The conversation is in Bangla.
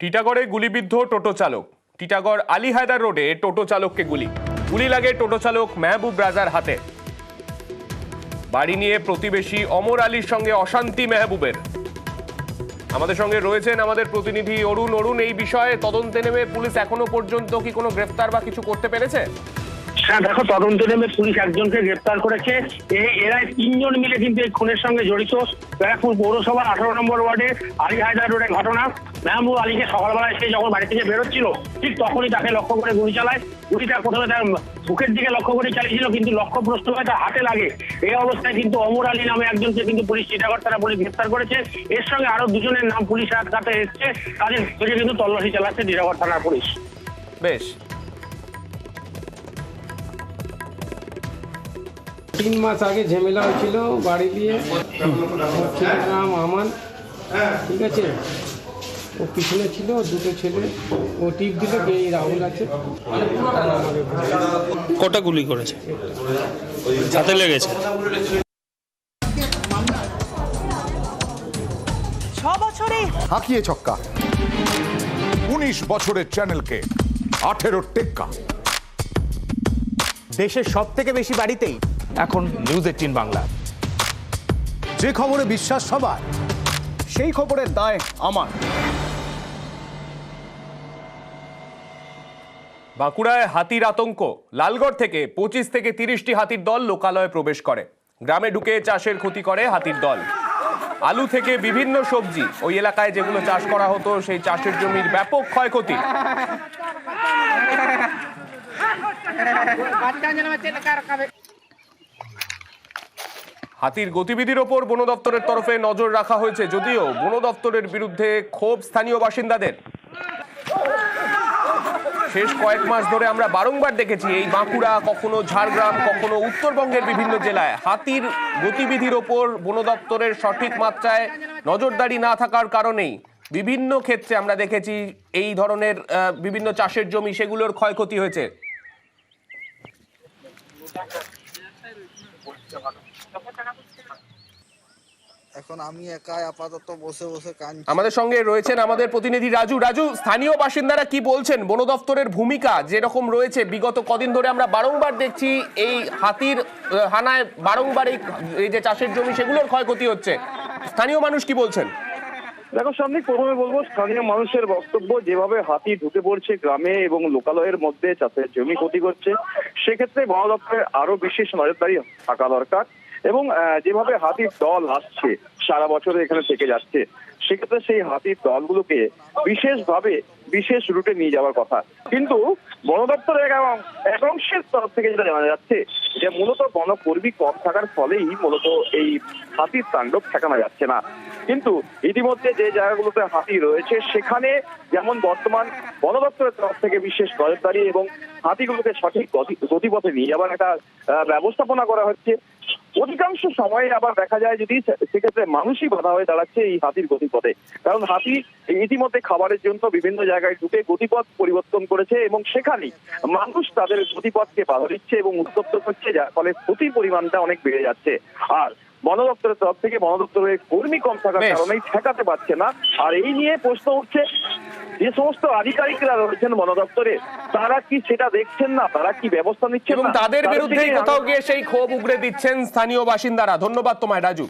টিটাগড়ে গুলিবিদ্ধ টোটো চালক। টিটাগড় আলী হায়দার রোডে টোটো চালককে গুলি লাগে টোটো চালক মেহবুব রাজার হাতে। বাড়ি নিয়ে প্রতিবেশী অমর আলীর সঙ্গে অশান্তি মেহবুবের। আমাদের সঙ্গে রয়েছেন আমাদের প্রতিনিধি অরুণ। এই বিষয়ে তদন্তে নেমে পুলিশ এখনো পর্যন্ত কি কোনো গ্রেফতার বা কিছু করতে পেরেছে? হ্যাঁ দেখো, তদন্তে নেমে পুলিশ একজনকে গ্রেপ্তার করেছে। এরা তিনজন মিলে কিন্তু এই খুনের সঙ্গে জড়িত। ব্যারাকপুর পৌরসভার 18 নম্বর ওয়ার্ডে আলী হায়দার রোডের ঘটনা। মেহবুব আলীকে সকালবেলায় সে যখন বাড়ি থেকে বেরোচ্ছিল ঠিক তখনই তাকে লক্ষ্য করে গুলি চালায়। গুলিটা প্রথমে তার বুকের দিকে লক্ষ্য করে চালিয়েছিল, কিন্তু লক্ষ্যভ্রষ্ট হয়ে তার হাতে লাগে। এই অবস্থায় কিন্তু অমর আলী নামে একজনকে কিন্তু পুলিশ টিটাগড় থানা পুলিশ গ্রেপ্তার করেছে। এর সঙ্গে আরো দুজনের নাম পুলিশ হাতে এসছে। তাদের খোঁজে কিন্তু তল্লাশি চালাচ্ছে টিটাগড় থানার পুলিশ। বেশ, 3 মাস আগে ঝামেলা হয়েছিল বাড়ি দিয়ে। ছেলের নাম আমান, ঠিক আছে। ও পিছনে ছিল, দুটো ছেলে। ও টিপ দিল, এই রাহুল আছে। কটা গুলি করেছে? হাতে লেগেছে। 6 বছরে হাঁকিয়ে ছক্কা, 19 বছরের চ্যানেলকে 18 টেক্কা। দেশের সব থেকে বেশি বাড়িতেই এখন নিউজ 18 বাংলা। যে খবরে বিশ্বাস সবার, সেই খবরের দায় আমার। বাঁকুড়ায় হাতির আতঙ্ক। লালগড় থেকে 25 থেকে 30টি হাতির দল লোকালয়ে প্রবেশ করে। গ্রামে ঢুকে চাষের ক্ষতি করে হাতির দল। আলু থেকে বিভিন্ন সবজি, ওই এলাকায় যেগুলো চাষ করা হতো সেই চাষের জমির ব্যাপক ক্ষয়ক্ষতি। হাতির গতিবিধির ওপর বন দপ্তরের তরফে নজর রাখা হয়েছে, যদিও বন দপ্তরের বিরুদ্ধে ক্ষোভ স্থানীয় বাসিন্দাদের। শেষ কয়েক মাস ধরে আমরা বারংবার দেখেছি এই বাঁকুড়া, কখনো ঝাড়গ্রাম, কখনো উত্তরবঙ্গের বিভিন্ন জেলায় হাতির গতিবিধির ওপর বন দপ্তরের সঠিক মাত্রায় নজরদারি না থাকার কারণেই বিভিন্ন ক্ষেত্রে আমরা দেখেছি এই ধরনের বিভিন্ন চাষের জমি, সেগুলোর ক্ষয়ক্ষতি হয়েছে। এখন আমি একাই আপাতত বসে বসে কাঁদছি। আমাদের সঙ্গে রয়েছেন আমাদের প্রতিনিধি রাজু। স্থানীয় বাসিন্দারা কি বলছেন? বন দপ্তরের ভূমিকা যেরকম রয়েছে, বিগত কদিন ধরে আমরা বারংবার দেখছি এই হাতির হানায় বারংবার এই যে চাষের জমি সেগুলোর ক্ষয়ক্ষতি হচ্ছে। স্থানীয় মানুষ কি বলছেন? দেখো সামনে প্রথমে বলবো, স্থানীয় মানুষের বক্তব্য, যেভাবে হাতি ঢুকে পড়ছে গ্রামে এবং লোকালয়ের মধ্যে চাষের জমি ক্ষতি করছে, সেক্ষেত্রে বন দপ্তরের আরো বিশেষ নজরদারি থাকা দরকার। এবং যেভাবে হাতির দল আসছে, সারা বছরে এখানে থেকে যাচ্ছে, সেক্ষেত্রে সেই হাতির দলগুলোকে বিশেষভাবে বিশেষ রুটে নিয়ে যাওয়ার কথা। কিন্তু বন দপ্তরের এক অংশের তরফ থেকে যেটা জানা যাচ্ছে, যে মূলত বনকর্মী কম থাকার ফলেই মূলত এই হাতির তাণ্ডব ঠেকানো যাচ্ছে না। কিন্তু ইতিমধ্যে যে জায়গাগুলোতে হাতি রয়েছে সেখানে যেমন বর্তমান বন দপ্তরের তরফ থেকে বিশেষ নজরদারি এবং হাতিগুলোকে সঠিক গতিপথে নিয়ে যাওয়ার একটা ব্যবস্থাপনা করা হচ্ছে। অধিকাংশ সময়ে আবার দেখা যায় যদি সেক্ষেত্রে মানুষই বাধা হয়ে দাঁড়াচ্ছে এই হাতির গতিপথে, কারণ হাতি ইতিমধ্যে খাবারের জন্য বিভিন্ন জায়গায় ঢুকে গতিপথ পরিবর্তন করেছে এবং সেখানেই মানুষ তাদের গতিপথকে বাধা দিচ্ছে এবং উত্তপ্ত করছে, যার ফলে ক্ষতির পরিমাণটা অনেক বেড়ে যাচ্ছে। আর বন দপ্তরের তরফ থেকে বন দপ্তরের কর্মী কম থাকার কারণেই ঠেকাতে পারছে না। আর এই নিয়ে প্রশ্ন উঠছে, যে সমস্ত আধিকারিকরা রয়েছেন বন দপ্তরে, তারা কি সেটা দেখছেন না? তারা কি ব্যবস্থা নিচ্ছেন এবং না? তাদের বিরুদ্ধেই কোথাও গিয়ে সেই ক্ষোভ উগরে দিচ্ছেন স্থানীয় বাসিন্দারা। ধন্যবাদ তোমায় রাজু।